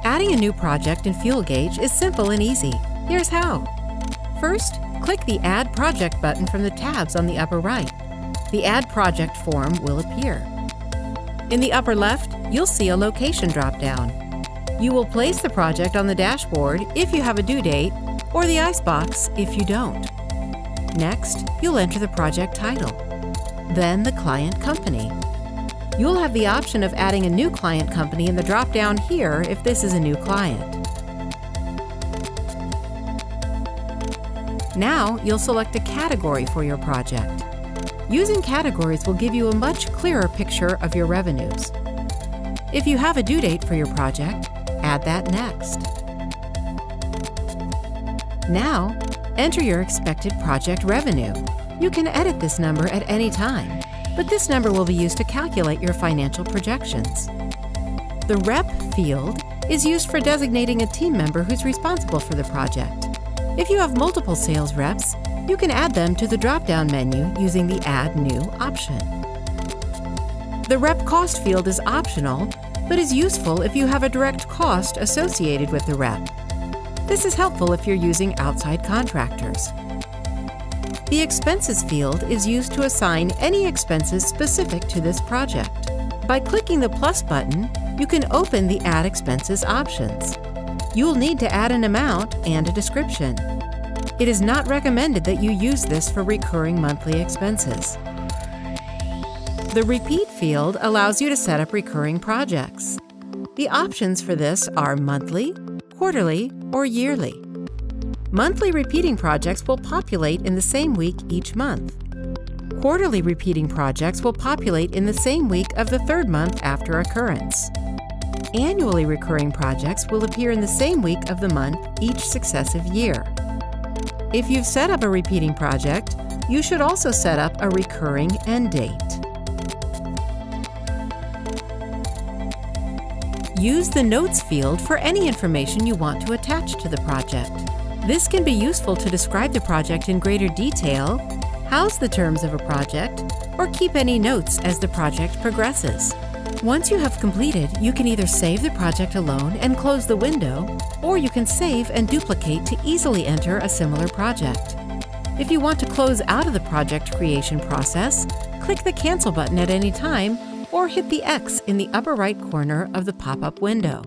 Adding a new project in FuelGauge is simple and easy. Here's how. First, click the Add Project button from the tabs on the upper right. The Add Project form will appear. In the upper left, you'll see a location drop-down. You will place the project on the dashboard if you have a due date, or the icebox if you don't. Next, you'll enter the project title, then the client company. You'll have the option of adding a new client company in the drop-down here if this is a new client. Now, you'll select a category for your project. Using categories will give you a much clearer picture of your revenues. If you have a due date for your project, add that next. Now, enter your expected project revenue. You can edit this number at any time, but this number will be used to calculate your financial projections. The Rep field is used for designating a team member who's responsible for the project. If you have multiple sales reps, you can add them to the drop-down menu using the Add New option. The Rep Cost field is optional, but is useful if you have a direct cost associated with the rep. This is helpful if you're using outside contractors. The Expenses field is used to assign any expenses specific to this project. By clicking the plus button, you can open the Add Expenses options. You'll need to add an amount and a description. It is not recommended that you use this for recurring monthly expenses. The Repeat field allows you to set up recurring projects. The options for this are monthly, quarterly, or yearly. Monthly repeating projects will populate in the same week each month. Quarterly repeating projects will populate in the same week of the third month after occurrence. Annually recurring projects will appear in the same week of the month each successive year. If you've set up a repeating project, you should also set up a recurring end date. Use the Notes field for any information you want to attach to the project. This can be useful to describe the project in greater detail, house the terms of a project, or keep any notes as the project progresses. Once you have completed, you can either save the project alone and close the window, or you can save and duplicate to easily enter a similar project. If you want to close out of the project creation process, click the Cancel button at any time, or hit the X in the upper right corner of the pop-up window.